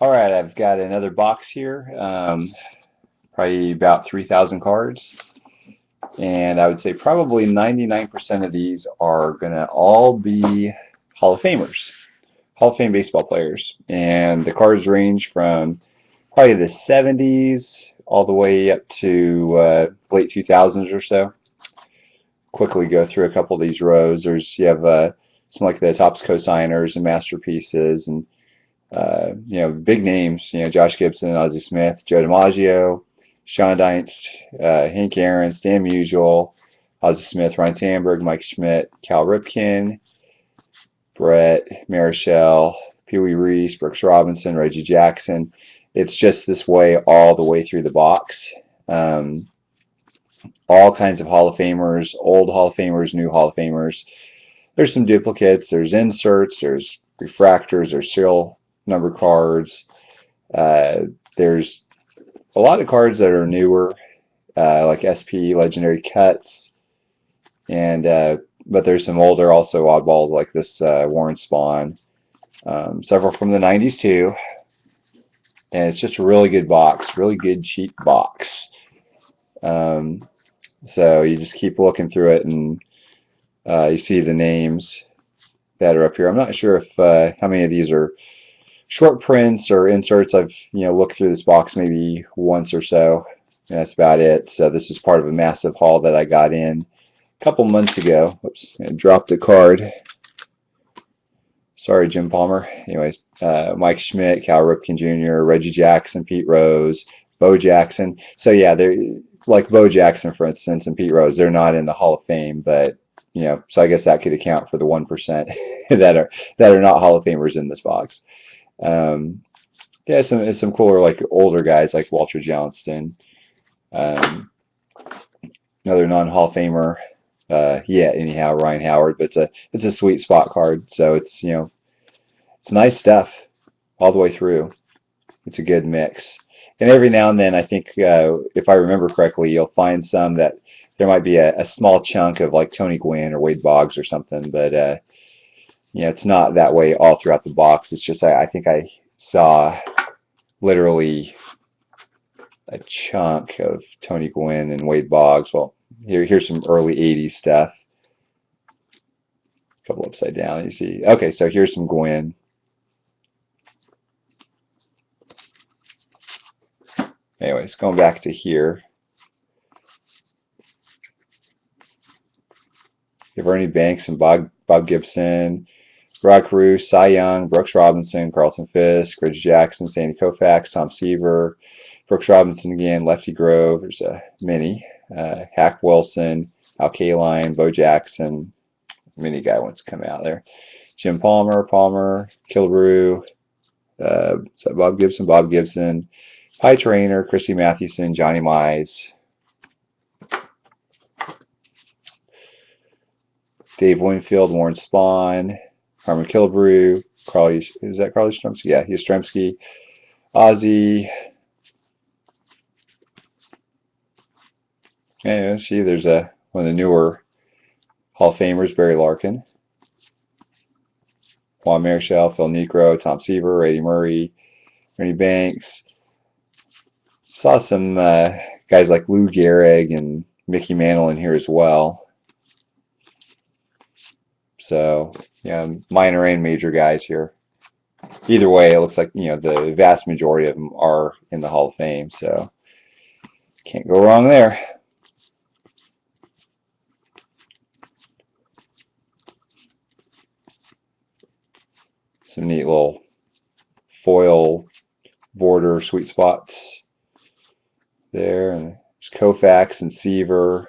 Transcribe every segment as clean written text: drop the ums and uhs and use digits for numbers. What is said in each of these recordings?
All right, I've got another box here, probably about 3,000 cards, and I would say probably 99% of these are gonna all be Hall of Famers, Hall of Fame baseball players, and the cards range from probably the 70s all the way up to late 2000s or so. Quickly go through a couple of these rows. You have some like the Topps co-signers and masterpieces, and big names, Josh Gibson, Ozzie Smith, Joe DiMaggio, Sean Dietz, Hank Aaron, Stan Musial, Ozzie Smith, Ryan Sandberg, Mike Schmidt, Cal Ripken, Brett, Marichal, Pee Wee Reese, Brooks Robinson, Reggie Jackson. It's just this way all the way through the box. Um, all kinds of Hall of Famers, old Hall of Famers, new Hall of Famers. There's some duplicates, there's inserts, there's refractors, there's serial number cards. Uh, there's a lot of cards that are newer, like SP Legendary Cuts, and but there's some older also oddballs like this Warren Spahn. Several from the 90s too, and it's just a really good box, really good cheap box. Um, so you just keep looking through it, and you see the names that are up here. I'm not sure if how many of these are short prints or inserts. I've looked through this box maybe once or so, and that's about it. So this is part of a massive haul that I got in a couple months ago. Oops, I dropped a card. Sorry, Jim Palmer. Anyways, Mike Schmidt, Cal Ripken Jr., Reggie Jackson, Pete Rose, Bo Jackson. So yeah, they're like Bo Jackson, for instance, and Pete Rose. They're not in the Hall of Fame, but so I guess that could account for the 1% that are not Hall of Famers in this box. Um, yeah, some cooler like older guys like Walter Johnston, um, another non-Hall of Famer. Yeah, anyhow, Ryan Howard, but it's a sweet spot card, so it's nice stuff all the way through. It's a good mix, and every now and then I think if I remember correctly, you'll find some that there might be a small chunk of like Tony Gwynn or Wade Boggs or something, but it's not that way all throughout the box. It's just I think I saw literally a chunk of Tony Gwynn and Wade Boggs. Well, here's some early 80s stuff. A couple upside down, you see. Okay, so here's some Gwynn. Anyways, going back to here. You have Ernie Banks and Bob Gibson, Rod Carew, Cy Young, Brooks Robinson, Carlton Fisk, Reggie Jackson, Sandy Koufax, Tom Seaver, Brooks Robinson again, Lefty Grove. There's a mini. Hack Wilson, Al Kaline, Bo Jackson. Mini guy wants to come out there. Jim Palmer, Killebrew, Bob Gibson, Pie Trainer, Christy Mathewson, Johnny Mize, Dave Winfield, Warren Spahn, Harmon Killebrew, is that Carly Yastrzemski? Yeah, Yastrzemski, Ozzy. And see, there's one of the newer Hall of Famers, Barry Larkin, Juan Marichal, Phil Niekro, Tom Seaver, Eddie Murray, Ernie Banks. Saw some guys like Lou Gehrig and Mickey Mantle in here as well. So, minor and major guys here. Either way, it looks like, the vast majority of them are in the Hall of Fame, so can't go wrong there. Some neat little foil border sweet spots there. And there's Koufax and Seaver,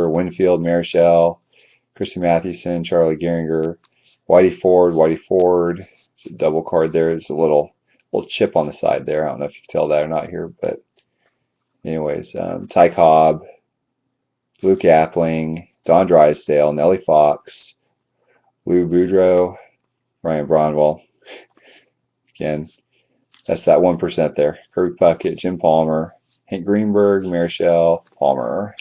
Winfield, Marichal, Christy Mathewson, Charlie Gehringer, Whitey Ford. It's a double card there. There's a little chip on the side there. I don't know if you can tell that or not here, but anyways, Ty Cobb, Luke Appling, Don Drysdale, Nellie Fox, Lou Boudreau, Ryan Braunwell. Again, that's that 1% there. Kirby Puckett, Jim Palmer, Hank Greenberg, Marichal, Palmer.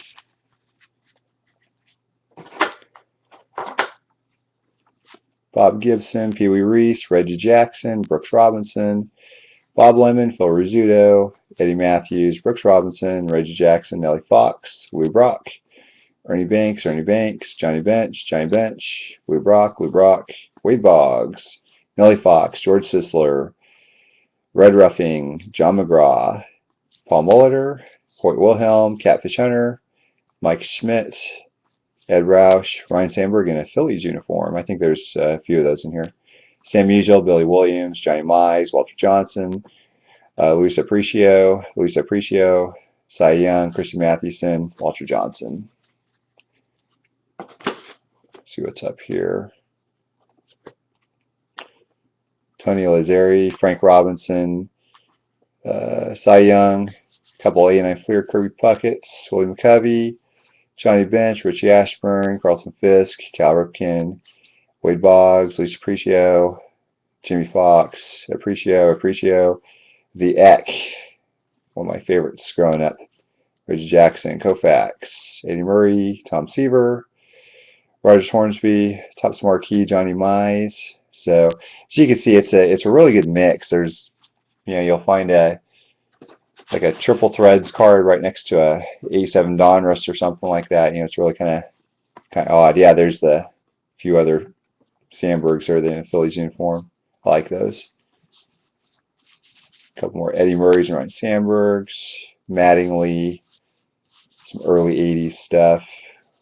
Bob Gibson, Pee Wee Reese, Reggie Jackson, Brooks Robinson, Bob Lemon, Phil Rizzuto, Eddie Matthews, Brooks Robinson, Reggie Jackson, Nellie Fox, Lou Brock, Ernie Banks, Johnny Bench, Lou Brock, Wade Boggs, Nellie Fox, George Sisler, Red Ruffing, John McGraw, Paul Molitor, Hoyt Wilhelm, Catfish Hunter, Mike Schmidt, Ed Roush, Ryan Sandberg in a Phillies uniform. I think there's a few of those in here. Sam Musial, Billy Williams, Johnny Mize, Walter Johnson, Luis Aparicio, Cy Young, Christy Mathewson, Walter Johnson. Let's see what's up here. Tony Lazzeri, Frank Robinson, Cy Young, a couple 89 Fleer Kirby Pucketts, Willie McCovey, Johnny Bench, Richie Ashburn, Carlton Fisk, Cal Ripken, Wade Boggs, Luis Aparicio, Jimmy Fox, Aparicio, the Eck, one of my favorites growing up, Reggie Jackson, Koufax, Eddie Murray, Tom Seaver, Rogers Hornsby, Topps Marquee, Johnny Mize. So as you can see, it's a really good mix. There's, you'll find like a triple threads card right next to a 87 Donruss or something like that. It's really kind of odd. Yeah, there's the few other Sandbergs are in a Phillies uniform. I like those. A couple more Eddie Murrays and Ryan Sandbergs, Mattingly, some early 80s stuff,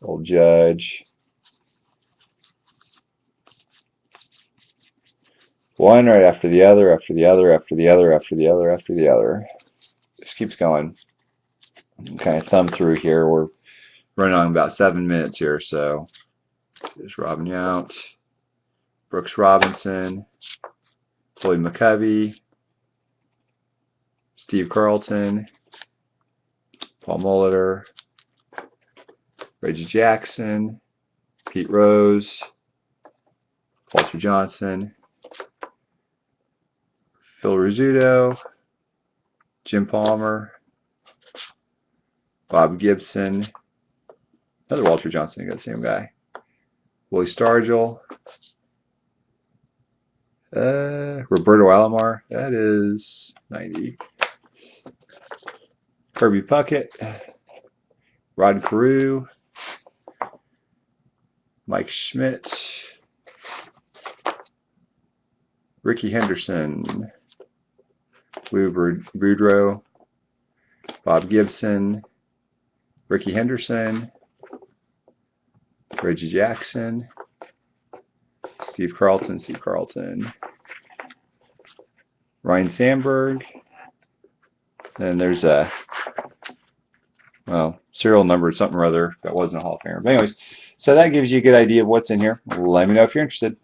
old Judge. One right after the other, after the other. This keeps going. Kind of thumb through here. We're running on about 7 minutes here, so there's Robin Yount, Brooks Robinson, Floyd McCovey, Steve Carlton, Paul Molitor, Reggie Jackson, Pete Rose, Walter Johnson, Phil Rizzuto, Jim Palmer, Bob Gibson, another Walter Johnson, I got the same guy, Willie Stargell, Roberto Alomar, that is 90, Kirby Puckett, Rod Carew, Mike Schmidt, Ricky Henderson, Lou Boudreau, Bob Gibson, Ricky Henderson, Reggie Jackson, Steve Carlton, Ryan Sandberg, and there's a, serial number something or other that wasn't a Hall of Famer. But anyways, so that gives you a good idea of what's in here. Let me know if you're interested.